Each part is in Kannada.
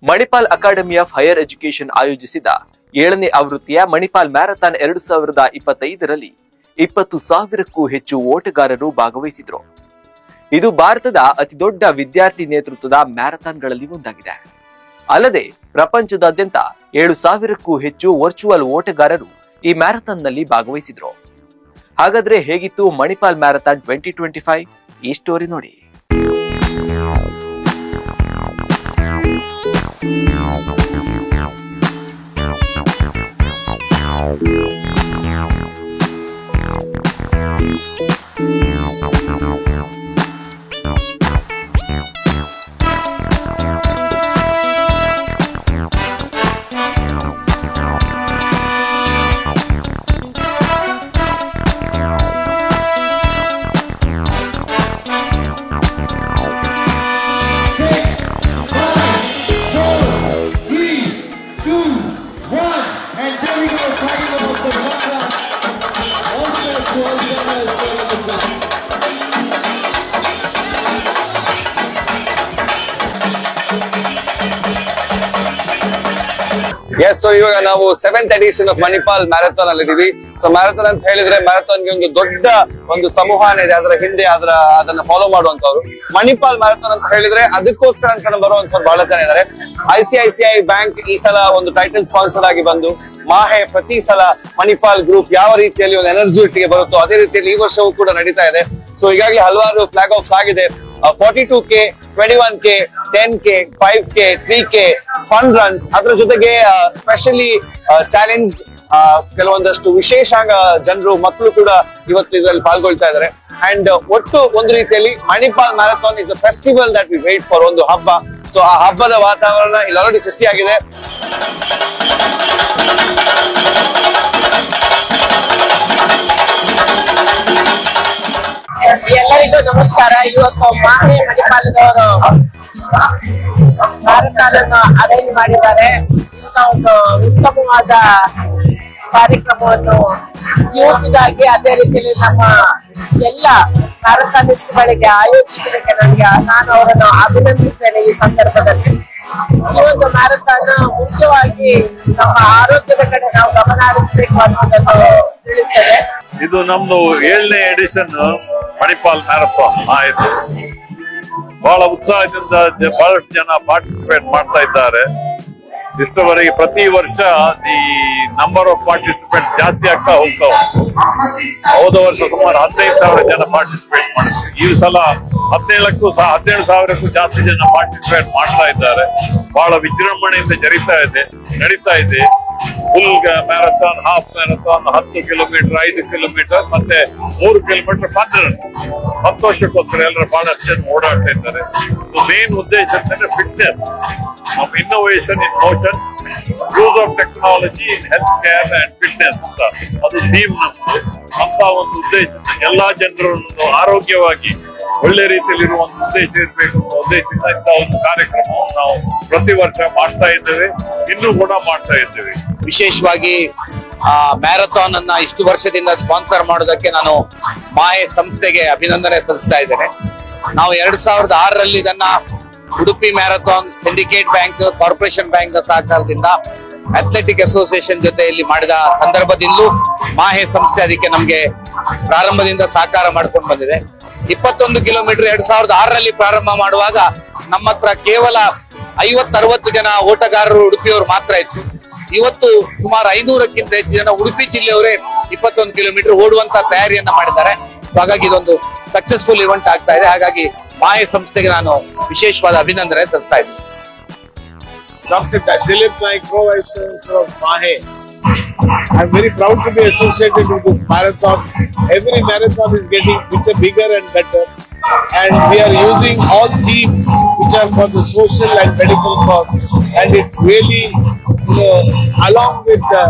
Manipal academy of higher education ಆಯೋಜಿಸಿದ 7ನೇ ಆವೃತ್ತಿಯ ಮಣಿಪಾಲ್ ಮ್ಯಾರಥಾನ್ 2025ರಲ್ಲಿ 20,000ಕ್ಕೂ ಹೆಚ್ಚು ಓಟಗಾರರು ಭಾಗವಹಿಸಿದ್ರು. ಇದು ಭಾರತದ ಅತಿದೊಡ್ಡ ವಿದ್ಯಾರ್ಥಿ ನೇತೃತ್ವದ ಮ್ಯಾರಥಾನ್ಗಳಲ್ಲಿ ಒಂದಾಗಿದೆ. ಅಲ್ಲದೆ ಪ್ರಪಂಚದಾದ್ಯಂತ 7,000ಕ್ಕೂ ಹೆಚ್ಚು ವರ್ಚುವಲ್ ಓಟಗಾರರು ಈ ಮ್ಯಾರಥಾನ್ನಲ್ಲಿ ಭಾಗವಹಿಸಿದ್ರು. ಹಾಗಾದ್ರೆ ಹೇಗಿತ್ತು ಮಣಿಪಾಲ್ ಮ್ಯಾರಥಾನ್ 2025? ಈ ಸ್ಟೋರಿ ನೋಡಿ. ಎಸ್, ಸೊ ಇವಾಗ ನಾವು 7th edition of Manipal marathon ಅಲ್ಲಿ ಇದೀವಿ. ಸೊ ಮ್ಯಾರಥಾನ್ ಅಂತ ಹೇಳಿದ್ರೆ ಮ್ಯಾರಥಾನ್ಗೆ ಒಂದು ದೊಡ್ಡ ಒಂದು ಸಮೂಹನೇ ಇದೆ, ಅದರ ಹಿಂದೆ ಅದನ್ನ ಫಾಲೋ ಮಾಡುವಂತವ್ರು. ಮಣಿಪಾಲ್ ಮ್ಯಾರಥಾನ್ ಅಂತ ಹೇಳಿದ್ರೆ ಅದಕ್ಕೋಸ್ಕರ ಅಂತ ಬರುವಂತವ್ರು ಬಹಳ ಜನ ಇದ್ದಾರೆ. ICICI ಬ್ಯಾಂಕ್ ಈ ಸಲ ಒಂದು ಟೈಟಲ್ ಸ್ಪಾನ್ಸರ್ ಆಗಿ ಬಂದು, ಮಾಹೆ ಪ್ರತಿ ಸಲ ಮಣಿಪಾಲ್ ಗ್ರೂಪ್ ಯಾವ ರೀತಿಯಲ್ಲಿ ಒಂದು ಎನರ್ಜಿ ಒಟ್ಟಿಗೆ ಬರುತ್ತೋ ಅದೇ ರೀತಿಯಲ್ಲಿ ಈ ವರ್ಷವೂ ಕೂಡ ನಡೀತಾ ಇದೆ. ಸೊ ಈಗಾಗಲೇ ಹಲವಾರು ಫ್ಲಾಗ್ ಆಫ್ಸ್ ಆಗಿದೆ. 42K, 21K, 10K, 5K, 3K fun runs, ಅದ್ರ ಜೊತೆಗೆ ಸ್ಪೆಷಲಿ ಚಾಲೆಂಜ್ಡ್ ಕೆಲವೊಂದಷ್ಟು ವಿಶೇಷಾಂಗ ಜನರು ಮಕ್ಕಳು ಕೂಡ ಇವತ್ತು ಇದರಲ್ಲಿ ಪಾಲ್ಗೊಳ್ತಾ ಇದ್ದಾರೆ. ಅಂಡ್ ಒಟ್ಟು ಒಂದು ರೀತಿಯಲ್ಲಿ Manipal marathon is a festival that we wait for, ಒಂದು ಹಬ್ಬ. ಸೊ ಆ ಹಬ್ಬದ ವಾತಾವರಣ ಇಲ್ಲಿ ಆಲ್ರೆಡಿ ಸೃಷ್ಟಿಯಾಗಿದೆ. ಎಲ್ಲರಿಗೂ ನಮಸ್ಕಾರ. ಇವತ್ತು ಮಾಹೆ ಮಣಿಪಾಲದವರು ಮ್ಯಾರಥಾನ್ ಅರೇಂಜ್ ಮಾಡಿದ್ದಾರೆ. ಒಂದು ಉತ್ತಮವಾದ ಕಾರ್ಯಕ್ರಮವನ್ನು ಯೂತ್ಗಾಗಿ, ಅದೇ ರೀತಿಯಲ್ಲಿ ನಮ್ಮ ಎಲ್ಲ ಮ್ಯಾರಥಾನಿಸ್ಟ್ಗಳಿಗೆ ಆಯೋಜಿಸಲಿಕ್ಕೆ ನಾನು ಅವರನ್ನು ಅಭಿನಂದಿಸ್ತೇನೆ. ಈ ಸಂದರ್ಭದಲ್ಲಿ ಈ ಒಂದು ಮ್ಯಾರಥಾನ್ ಮುಖ್ಯವಾಗಿ ನಮ್ಮ ಆರೋಗ್ಯದ ಕಡೆ ನಾವು ಗಮನ ಹರಿಸಬೇಕು ಅನ್ನೋದನ್ನು ತಿಳಿಸ್ತೇವೆ. ಇದು ನಮ್ದು 7ನೇ ಎಡಿಷನ್ ಮಣಿಪಾಲ್ ಮ್ಯಾರಥಾನ್ ಆಯ್ತು. ಬಹಳ ಉತ್ಸಾಹದಿಂದ ಬಹಳಷ್ಟು ಜನ ಪಾರ್ಟಿಸಿಪೇಟ್ ಮಾಡ್ತಾ ಇದ್ದಾರೆ. ಇಷ್ಟವರೆಗೆ ಪ್ರತಿ ವರ್ಷ ಈ ನಂಬರ್ ಆಫ್ ಪಾರ್ಟಿಸಿಪೇಟ್ ಜಾಸ್ತಿ ಆಗ್ತಾ ಹೋಗ್ತಾ ಉಂಟು. ಹೋದ ವರ್ಷ ಸುಮಾರು 15,000 ಜನ ಪಾರ್ಟಿಸಿಪೇಟ್ ಮಾಡಿದ್ರು. ಈ ಸಲ 17,000ಕ್ಕೂ ಜಾಸ್ತಿ ಜನ ಪಾರ್ಟಿಸಿಪೇಟ್ ಮಾಡ್ತಾ ಇದ್ದಾರೆ. ಬಹಳ ವಿಜೃಂಭಣೆಯಿಂದ ನಡೀತಾ ಇದೆ. Full marathon, half marathon, 10 kilometre, 5 kilometre ಮತ್ತೆ 3 ಕಿಲೋಮೀಟರ್ ಫನ್ ರನ್. ಸಂತೋಷಕ್ಕೋಸ್ಕರ ಎಲ್ಲರೂ ಬಹಳಷ್ಟು ಜನ ಓಡಾಡ್ತಾ ಇದ್ದಾರೆ. ಮೇನ್ ಉದ್ದೇಶ ಅಂತಂದ್ರೆ fitness, innovation in motion, use of technology in health care and fitness ಅಂತ ಅದು ಥೀಮ್ ನಮ್ದು. ಅಂತ ಒಂದು ಉದ್ದೇಶ ಎಲ್ಲಾ ಜನರನ್ನು ಆರೋಗ್ಯವಾಗಿ ಒಳ್ಳೆ ರೀತಿಯಲ್ಲಿ ಇರುವಂತ ಉದ್ದೇಶ ಇರಬೇಕು ಅನ್ನೋ ಉದ್ದೇಶದಿಂದ ಇಂಥ ಒಂದು ಕಾರ್ಯಕ್ರಮವನ್ನು ನಾವು ಪ್ರತಿ ವರ್ಷ ಮಾಡ್ತಾ ಇದ್ದೇವೆ, ಇನ್ನೂ ಕೂಡ ಮಾಡ್ತಾ ಇದ್ದೇವೆ. ವಿಶೇಷವಾಗಿ ಮ್ಯಾರಥಾನ್ ಅನ್ನ ಇಷ್ಟು ವರ್ಷದಿಂದ ಸ್ಪಾನ್ಸರ್ ಮಾಡೋದಕ್ಕೆ ನಾನು ಮಾಹೆ ಸಂಸ್ಥೆಗೆ ಅಭಿನಂದನೆ ಸಲ್ಲಿಸ್ತಾ ಇದ್ದೇನೆ. ನಾವು 2006ರಲ್ಲಿ ಇದನ್ನ Udupi marathon, syndicate bank, corporation bank ಸಹಕಾರದಿಂದ ಅಥ್ಲೆಟಿಕ್ ಅಸೋಸಿಯೇಷನ್ ಜೊತೆಯಲ್ಲಿ ಮಾಡಿದ ಸಂದರ್ಭದಿಂದಲೂ ಮಾಹೆ ಸಂಸ್ಥೆ ಅದಕ್ಕೆ ನಮ್ಗೆ ಪ್ರಾರಂಭದಿಂದ ಸಹಕಾರ ಮಾಡ್ಕೊಂಡು ಬಂದಿದೆ. 21 ಕಿಲೋಮೀಟರ್ 2006ರಲ್ಲಿ ಪ್ರಾರಂಭ ಮಾಡುವಾಗ ನಮ್ಮ ಹತ್ರ ಕೇವಲ 50-60 ಜನ ಓಟಗಾರರು ಉಡುಪಿಯವರು ಮಾತ್ರ ಇತ್ತು. ಇವತ್ತು ಸುಮಾರು 500ಕ್ಕಿಂತ ಹೆಚ್ಚು ಜನ ಉಡುಪಿ ಜಿಲ್ಲೆಯವರೇ 21 ಕಿಲೋಮೀಟರ್ ಓಡುವಂತ ತಯಾರಿಯನ್ನ ಮಾಡಿದ್ದಾರೆ. ಹಾಗಾಗಿ ಇದೊಂದು ಸಕ್ಸಸ್ಫುಲ್ ಇವೆಂಟ್ ಆಗ್ತಾ ಇದೆ. ಹಾಗಾಗಿ ಮಾಹೆ ಸಂಸ್ಥೆಗೆ ನಾನು ವಿಶೇಷವಾದ ಅಭಿನಂದನೆ ಸಲ್ಲಿಸ್ತಾ ಇದ್ದೀನಿ. Dr. Dilip Naik, Vice Chancellor of Mahe. I'm very proud to be associated with this marathon. Every marathon is getting bigger and better. And we are using all themes which are for the social and medical cause. And it really, along with the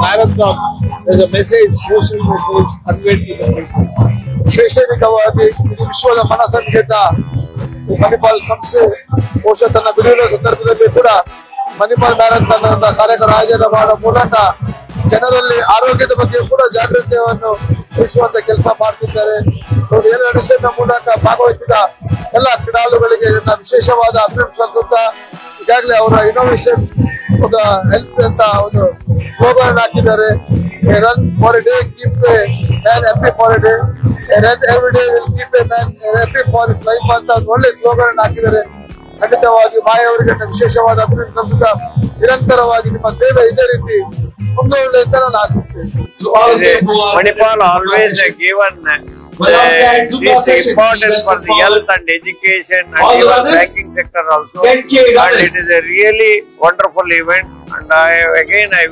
marathon, there's a message, social message conveyed to the people. ಶೈಕ್ಷಣಿಕವಾಗಿ ವಿಶ್ವದ ಮನಸಂಕೇತ ಮಣಿಪಾಲ್ ಸಂಸ್ಥೆ ಬಹುಶಃ ತನ್ನ ಬಿಡುವಿನ ಸಂದರ್ಭದಲ್ಲಿ ಕೂಡ ಮಣಿಪಾಲ್ ಮ್ಯಾರಥಾನ್ ಅಂತ ಕಾರ್ಯಕ್ರಮ ಆಯೋಜನೆ ಮಾಡುವ ಮೂಲಕ ಜನರಲ್ಲಿ ಆರೋಗ್ಯದ ಬಗ್ಗೆ ಕೂಡ ಜಾಗೃತಿಯನ್ನು ವಹಿಸುವಂತ ಕೆಲಸ ಮಾಡ್ತಿದ್ದಾರೆ. 7 ಎಡಿಷನ್ ಮೂಲಕ ಭಾಗವಹಿಸಿದ ಎಲ್ಲ ಕ್ರೀಡಾಳುಗಳಿಗೆ ನನ್ನ ವಿಶೇಷವಾದ ಅಭಿನಂದನೆ ಸಲ್ಲಿಸುತ್ತಾ ಈಗಾಗಲೇ ಅವರ ಇನೋವೇಷನ್ ಒಂದು ಹೆಲ್ತ್ ಅಂತ ಒಂದು ಸ್ಲೋಗನ್ ಹಾಕಿದ್ದಾರೆ. Run for A day keep A man happy for A day, run every day will keep A man happy for his life ಅಂತ ಒಂದು ಒಳ್ಳೆ ಸ್ಲೋಗನ್ ಹಾಕಿದ್ದಾರೆ. ಖಂಡಿತವಾಗಿ ಮಾಯ ಅವರಿಗೆ ವಿಶೇಷವಾದ ಅಭಿನಂದನೆ. ನಿರಂತರವಾಗಿ ನಿಮ್ಮ ಸೇವೆ ಇದೇ ರೀತಿ ಮುಂದುವರಲಿ ಅಂತ ನಾನು ಆಶಿಸ್ತೇನೆ. Manipal always given this importance for the health and education and even banking sector also, and it is a really wonderful event. And I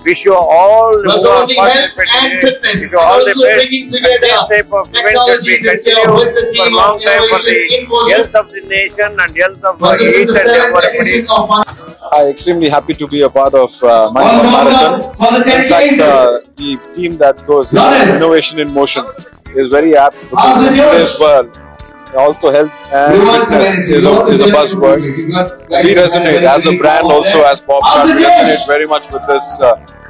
wish you all who are participating, wish you all the best. And this type of event should be continued for a long time for the health of the nation and health of each and everybody. I'm extremely happy to be a part of Manipal Marathon. In fact, the team that goes Innovation in Motion is very apt because in today's world, also health and fitness is a buzzword. We resonate as a brand, also as Popcart, we resonate very much with this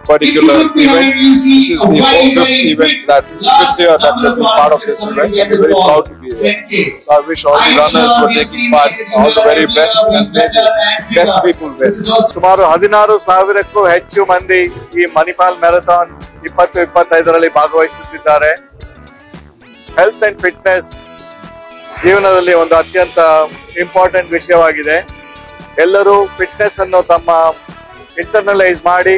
particular event. This is the 5th event, that 5th year that we've been part of this event. I'm very proud to be here. So I wish all the runners who are taking part all the very best, and may the best people win. ಸುಮಾರು 16,000ಕ್ಕೂ ಹೆಚ್ಚು ಮಂದಿ ಈ ಮಣಿಪಾಲ್ ಮ್ಯಾರಥಾನ್ 2025ರಲ್ಲಿ ಭಾಗವಹಿಸುತ್ತಿದ್ದಾರೆ. ಹೆಲ್ತ್ ಅಂಡ್ ಫಿಟ್ನೆಸ್ ಜೀವನದಲ್ಲಿ ಒಂದು ಅತ್ಯಂತ ಇಂಪಾರ್ಟೆಂಟ್ ವಿಷಯವಾಗಿದೆ. ಎಲ್ಲರೂ ಫಿಟ್ನೆಸ್ ಅನ್ನು ತಮ್ಮ ಇಂಟರ್ನಲೈಸ್ ಮಾಡಿ,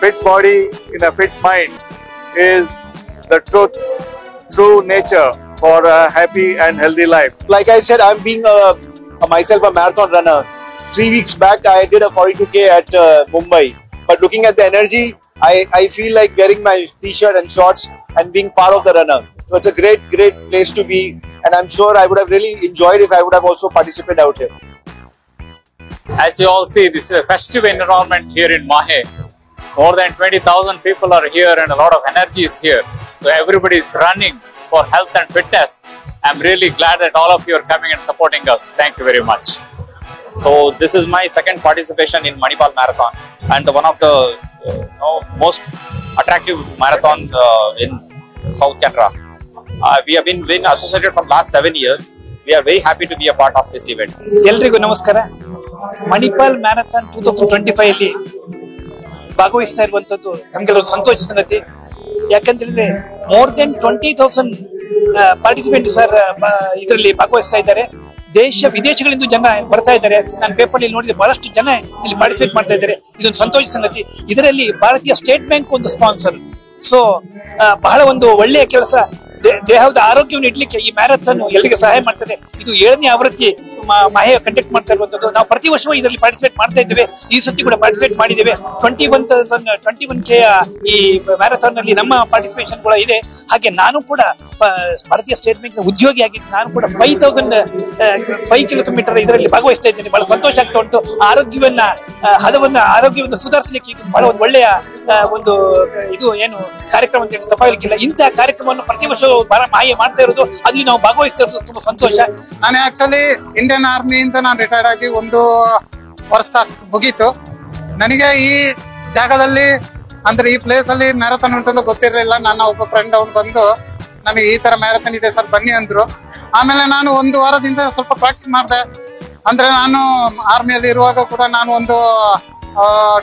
fit body in a fit mind is the true nature for a happy and healthy life. Like I said, I'm being myself a marathon runner. 3 weeks back, I did a 42k at Mumbai. But looking at the energy, I feel like wearing my t-shirt and shorts and being part of the runner. So it's a great place to be, and I'm sure I would have really enjoyed if I would have also participated out here. As you all see, this is a festive environment here in Mahe. More than 20,000 people are here and a lot of energy is here. So everybody is running for health and fitness. I'm really glad that all of you are coming and supporting us. Thank you very much. So this is my second participation in Manipal Marathon, and one of the most attractive marathon in South Canara. We have been associated for last 7 years. We are very happy to be a part of this event. ಎಲ್ರಿಗೂ ನಮಸ್ಕಾರ. ಮಣಿಪಾಲ್ ಮ್ಯಾರಥಾನ್ 2025 ಅಲ್ಲಿ ಭಾಗವಹಿಸ್ತಾ ಇರುವಂತದ್ದು ನಮ್ಗೆಲ್ಲ ಒಂದು ಸಂತೋಷ ಸಂಗತಿ. ಯಾಕಂತ ಹೇಳಿದ್ರೆ ಮೋರ್ ದೆನ್ 20,000 ಪಾರ್ಟಿಸಿಪೆಂಟ್ಸ್ ಇದರಲ್ಲಿ ಭಾಗವಹಿಸ್ತಾ ಇದ್ದಾರೆ. ದೇಶ ವಿದೇಶಗಳಿಂದ ಜನ ಬರ್ತಾ ಇದ್ದಾರೆ. ನಾನು ಪೇಪರ್ ಅಲ್ಲಿ ನೋಡಿದ್ರೆ ಬಹಳಷ್ಟು ಜನ ಇಲ್ಲಿ ಪಾರ್ಟಿಸಿಪೇಟ್ ಮಾಡ್ತಾ ಇದ್ದಾರೆ. ಇದೊಂದು ಸಂತೋಷ ಸಂಗತಿ. ಇದರಲ್ಲಿ ಭಾರತೀಯ ಸ್ಟೇಟ್ ಬ್ಯಾಂಕ್ ಒಂದು ಸ್ಪಾನ್ಸರ್. ಸೊ ಬಹಳ ಒಂದು ಒಳ್ಳೆಯ ಕೆಲಸ. ದೇಹದ ಆರೋಗ್ಯವನ್ನು ಇಡ್ಲಿಕ್ಕೆ ಈ ಮ್ಯಾರಥಾನ್ ಎಲ್ಲರಿಗೆ ಸಹಾಯ ಮಾಡ್ತದೆ. ಇದು 7ನೇ ಆವೃತ್ತಿ ಮಾಹೆ ಕಂಡಕ್ಟ್ ಮಾಡ್ತಾ ಇರುವಂತದ್ದು. ನಾವು ಪ್ರತಿ ವರ್ಷವೂ ಇದರಲ್ಲಿ ಪಾರ್ಟಿಸಿಪೇಟ್ ಮಾಡ್ತಾ ಇದ್ದೇವೆ. ಈ ಸತಿ ಕೂಡ ಪಾರ್ಟಿಸಿಪೇಟ್ ಮಾಡಿದ್ದೇವೆ. 21K ಈ ಮ್ಯಾರಥಾನ್ ನಲ್ಲಿ ನಮ್ಮ ಪಾರ್ಟಿಸಿಪೇಷನ್ ಕೂಡ ಇದೆ. ಹಾಗೆ ನಾನು ಕೂಡ ಭಾರತೀಯ ಸ್ಟೇಟ್ ಬ್ಯಾಂಕ್ ನ ಉದ್ಯೋಗಿಯಾಗಿ ನಾನು ಕೂಡ 5 ಕಿಲೋಮೀಟರ್ ಇದರಲ್ಲಿ ಭಾಗವಹಿಸ್ತಾ ಇದ್ದೇನೆ. ಬಹಳ ಸಂತೋಷ ಆಗ್ತಾ ಉಂಟು. ಆರೋಗ್ಯವನ್ನು ಸುಧಾರಿಸಲಿಕ್ಕೆ ಬಹಳ ಒಂದು ಒಳ್ಳೆಯ ಒಂದು ಇದು ಏನು ಕಾರ್ಯಕ್ರಮ ಅಂತ ಹೇಳಿ ತಪ್ಪಾಗಲಿಕ್ಕಿಲ್ಲ. ಇಂತಹ ಕಾರ್ಯಕ್ರಮವನ್ನು ಪ್ರತಿ ವರ್ಷ ಮಾಹೆ ಮಾಡ್ತಾ ಇರೋದು, ಅಲ್ಲಿ ನಾವು ಭಾಗವಹಿಸ್ತಾ ಇರೋದು ತುಂಬಾ ಸಂತೋಷ. ನಾನು ಆಕ್ಚುಲಿ ಇಂಡಿಯನ್ ಆರ್ಮಿಯಿಂದ ನಾನು ರಿಟೈರ್ಡ್ ಆಗಿ 1 ವರ್ಷ ಮುಗೀತು. ನನಗೆ ಈ ಜಾಗದಲ್ಲಿ ಅಂದ್ರೆ ಈ ಪ್ಲೇಸ್ ಅಲ್ಲಿ ಮ್ಯಾರಥಾನ್ ಉಂಟಂತ ಗೊತ್ತಿರಲಿಲ್ಲ. ನನ್ನ ಒಬ್ಬ ಫ್ರೆಂಡ್ ಅವ್ರು ಬಂದು ನಮಗೆ ಈ ತರ ಮ್ಯಾರಥಾನ್ ಇದೆ ಸರ್ ಬನ್ನಿ ಅಂದ್ರು. ಆಮೇಲೆ ನಾನು 1 ವಾರದಿಂದ ಸ್ವಲ್ಪ ಪ್ರಾಕ್ಟೀಸ್ ಮಾಡಿದೆ. ಅಂದ್ರೆ ನಾನು ಆರ್ಮಿಯಲ್ಲಿ ಇರುವಾಗ ಕೂಡ ನಾನು ಒಂದು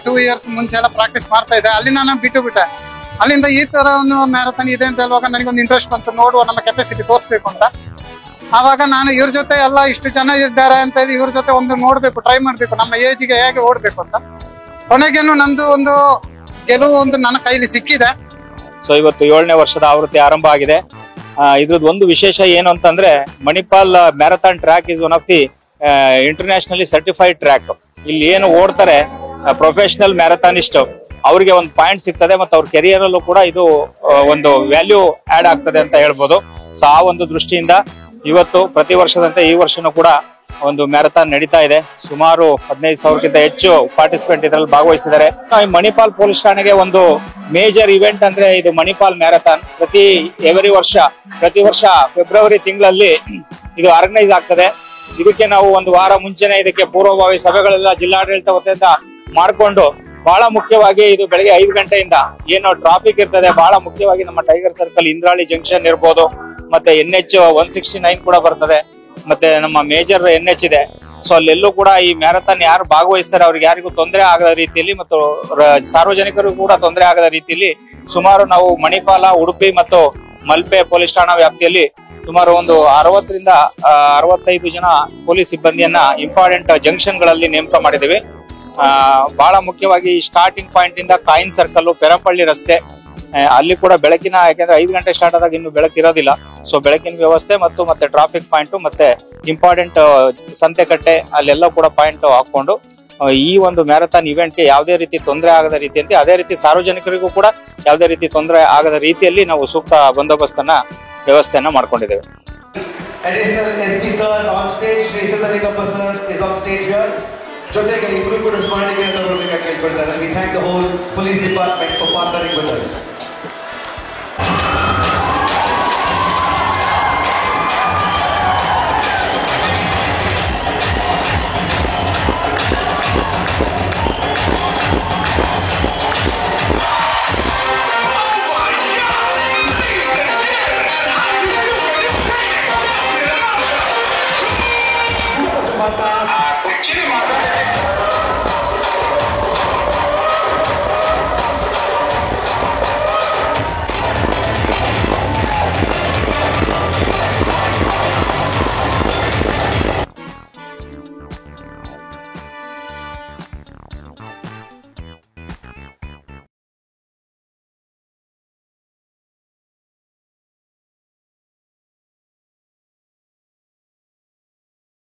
2 ಇಯರ್ಸ್ ಮುಂಚೆ ಎಲ್ಲ ಪ್ರಾಕ್ಟೀಸ್ ಮಾಡ್ತಾ ಇದ್ದೆ. ಅಲ್ಲಿ ನಾನು ಬಿಟ್ಟೆ. ಅಲ್ಲಿಂದ ಈ ತರ ಒಂದು ಮ್ಯಾರಥಾನ್ ಇದೆ ಅಂತ ಹೇಳುವಾಗ ನನಗೊಂದು ಇಂಟ್ರೆಸ್ಟ್ ಬಂತು, ನೋಡುವ ನಮ್ಮ ಕೆಪಾಸಿಟಿ ತೋರಿಸ್ಬೇಕು ಅಂತ. ಆವಾಗ ನಾನು ಇವ್ರ ಜೊತೆ ಎಲ್ಲ ಇಷ್ಟು ಜನ ಇದ್ದಾರೆ ಅಂತ ಹೇಳಿ ಇವ್ರ ಜೊತೆ ಒಂದು ನೋಡ್ಬೇಕು, ಟ್ರೈ ಮಾಡ್ಬೇಕು, ನಮ್ಮ ಏಜ್ಗೆ ಹೇಗೆ ಓಡ್ಬೇಕು ಅಂತ. ಕೊನೆಗೇನು ನಂದು ಒಂದು ಗೆಲುವು ಒಂದು ನನ್ನ ಕೈಲಿ ಸಿಕ್ಕಿದೆ. ಸೊ ಇವತ್ತು 7ನೇ ವರ್ಷದ ಆವೃತ್ತಿ ಆರಂಭ ಆಗಿದೆ. ಇದ್ರದ್ದು ಒಂದು ವಿಶೇಷ ಏನು ಅಂತಂದ್ರೆ, Manipal marathon track is one of the internationally certified track. ಇಲ್ಲಿ ಏನು ಓಡ್ತಾರೆ ಪ್ರೊಫೆಷನಲ್ ಮ್ಯಾರಥಾನಿಸ್ಟ್, ಅವ್ರಿಗೆ ಒಂದು ಪಾಯಿಂಟ್ ಸಿಗ್ತದೆ ಮತ್ತು ಅವ್ರ ಕೆರಿಯರ್ ಅಲ್ಲೂ ಕೂಡ ಇದು ಒಂದು ವ್ಯಾಲ್ಯೂ ಆಡ್ ಆಗ್ತದೆ ಅಂತ ಹೇಳ್ಬೋದು. ಸೊ ಆ ಒಂದು ದೃಷ್ಟಿಯಿಂದ ಇವತ್ತು ಪ್ರತಿ ವರ್ಷದಂತೆ ಈ ವರ್ಷನೂ ಕೂಡ ಒಂದು ಮ್ಯಾರಥಾನ್ ನಡೀತಾ ಇದೆ. ಸುಮಾರು 15,000ಕ್ಕಿಂತ ಹೆಚ್ಚು ಪಾರ್ಟಿಸಿಪೆಂಟ್ ಇದರಲ್ಲಿ ಭಾಗವಹಿಸಿದ್ದಾರೆ. ಮಣಿಪಾಲ್ ಪೊಲೀಸ್ ಠಾಣೆಗೆ ಒಂದು ಮೇಜರ್ ಇವೆಂಟ್ ಅಂದ್ರೆ ಇದು ಮಣಿಪಾಲ್ ಮ್ಯಾರಥಾನ್. ಪ್ರತಿ ವರ್ಷ ಫೆಬ್ರವರಿ ತಿಂಗಳಲ್ಲಿ ಇದು ಆರ್ಗನೈಸ್ ಆಗ್ತದೆ. ಇದಕ್ಕೆ ನಾವು 1 ವಾರ ಮುಂಚೆನೆ ಇದಕ್ಕೆ ಪೂರ್ವಭಾವಿ ಸಭೆಗಳೆಲ್ಲ ಜಿಲ್ಲಾಡಳಿತ ವತಿಯಿಂದ ಮಾಡಿಕೊಂಡು, ಬಹಳ ಮುಖ್ಯವಾಗಿ ಇದು ಬೆಳಗ್ಗೆ 5 ಗಂಟೆಯಿಂದ ಏನು ಟ್ರಾಫಿಕ್ ಇರ್ತದೆ, ಬಹಳ ಮುಖ್ಯವಾಗಿ ನಮ್ಮ ಟೈಗರ್ ಸರ್ಕಲ್ ಇಂದ್ರಾಳಿ ಜಂಕ್ಷನ್ ಇರ್ಬೋದು, ಮತ್ತೆ NH 169 ಕೂಡ ಬರ್ತದೆ, ಮತ್ತೆ ನಮ್ಮ ಮೇಜರ್ NH ಇದೆ. ಸೊ ಅಲ್ಲೆಲ್ಲೂ ಕೂಡ ಈ ಮ್ಯಾರಥಾನ್ ಯಾರು ಭಾಗವಹಿಸ್ತಾರೆ ಅವ್ರಿಗೆ ಯಾರಿಗೂ ತೊಂದರೆ ಆಗದ ರೀತಿಯಲ್ಲಿ ಮತ್ತು ಸಾರ್ವಜನಿಕರಿಗೂ ಕೂಡ ತೊಂದರೆ ಆಗದ ರೀತಿಯಲ್ಲಿ ಸುಮಾರು ನಾವು ಮಣಿಪಾಲ, ಉಡುಪಿ ಮತ್ತು ಮಲ್ಪೆ ಪೊಲೀಸ್ ಠಾಣಾ ವ್ಯಾಪ್ತಿಯಲ್ಲಿ ಸುಮಾರು ಒಂದು 60ರಿಂದ 65 ಜನ ಪೊಲೀಸ್ ಸಿಬ್ಬಂದಿಯನ್ನ ಇಂಪಾರ್ಟೆಂಟ್ ಜಂಕ್ಷನ್ ಗಳಲ್ಲಿ ನೇಮಕ ಮಾಡಿದ್ದೀವಿ. ಬಹಳ ಮುಖ್ಯವಾಗಿ ಸ್ಟಾರ್ಟಿಂಗ್ ಪಾಯಿಂಟ್ ಇಂದ ಕಾಯಿನ್ ಸರ್ಕಲ್, ಪೆರಂಪಳ್ಳಿ ರಸ್ತೆ ಅಲ್ಲಿ ಕೂಡ ಬೆಳಕಿನ, ಯಾಕಂದ್ರೆ 5 ಗಂಟೆ ಸ್ಟಾರ್ಟ್ ಆದಾಗ ಇನ್ನು ಬೆಳಕಿರೋದಿಲ್ಲ. ಸೊ ಬೆಳಕಿನ ವ್ಯವಸ್ಥೆ ಮತ್ತೆ ಟ್ರಾಫಿಕ್ ಪಾಯಿಂಟ್ ಮತ್ತೆ ಇಂಪಾರ್ಟೆಂಟ್ ಸಂತೆಕಟ್ಟೆ ಅಲ್ಲೆಲ್ಲ ಕೂಡ ಪಾಯಿಂಟ್ ಹಾಕೊಂಡು ಈ ಒಂದು ಮ್ಯಾರಥಾನ್ ಇವೆಂಟ್ಗೆ ಯಾವುದೇ ರೀತಿ ತೊಂದರೆ ಆಗದ ರೀತಿಯಲ್ಲಿ, ಅದೇ ರೀತಿ ಸಾರ್ವಜನಿಕರಿಗೂ ಕೂಡ ಯಾವುದೇ ರೀತಿ ತೊಂದರೆ ಆಗದ ರೀತಿಯಲ್ಲಿ ನಾವು ಸೂಕ್ತ ಬಂದೋಬಸ್ತನ್ನ ವ್ಯವಸ್ಥೆಯನ್ನ ಮಾಡ್ಕೊಂಡಿದ್ದೇವೆ. Additional SP sir on stage, Sridharikappa sir is on stage here. ಜೊತೆಗೆ ಇಬ್ರು ಕೂಡ ಸ್ಮರಣೆಯನ್ನು ಬರಬೇಕಾಗಿ ಕೇಳ್ಕೊಳ್ತಾರೆ. We thank the whole police department for partnering with us. Chini Mata